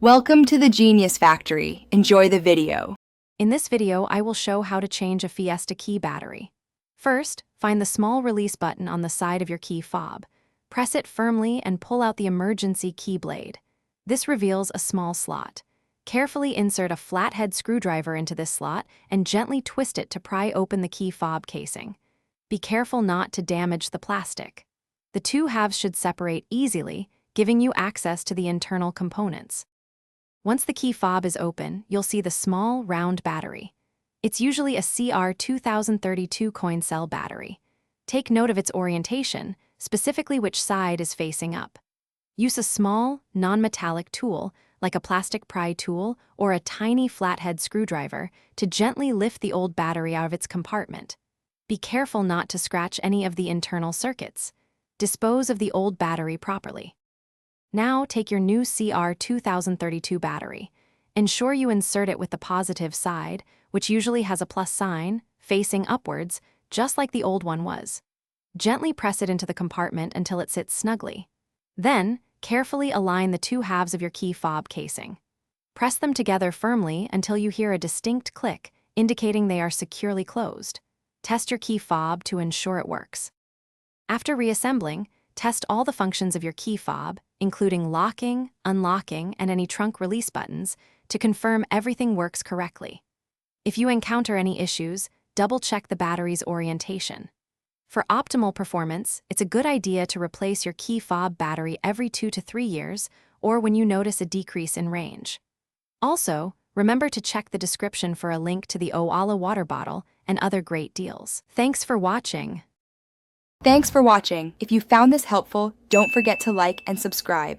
Welcome to the Genius Factory. Enjoy the video. In this video, I will show how to change a Fiesta key battery. First, find the small release button on the side of your key fob. Press it firmly and pull out the emergency key blade. This reveals a small slot. Carefully insert a flathead screwdriver into this slot and gently twist it to pry open the key fob casing. Be careful not to damage the plastic. The two halves should separate easily, giving you access to the internal components. Once the key fob is open, you'll see the small, round battery. It's usually a CR2032 coin cell battery. Take note of its orientation, specifically which side is facing up. Use a small, non-metallic tool, like a plastic pry tool or a tiny flathead screwdriver, to gently lift the old battery out of its compartment. Be careful not to scratch any of the internal circuits. Dispose of the old battery properly. Now take your new CR2032 battery. Ensure you insert it with the positive side, which usually has a plus sign, facing upwards, just like the old one was. Gently press it into the compartment until it sits snugly. Then, carefully align the two halves of your key fob casing. Press them together firmly until you hear a distinct click, indicating they are securely closed. Test your key fob to ensure it works. After reassembling, test all the functions of your key fob, including locking, unlocking, and any trunk release buttons, to confirm everything works correctly. If you encounter any issues, double-check the battery's orientation. For optimal performance, it's a good idea to replace your key fob battery every 2 to 3 years, or when you notice a decrease in range. Also, remember to check the description for a link to the Owala water bottle and other great deals. Thanks for watching. Thanks for watching. If you found this helpful, don't forget to like and subscribe.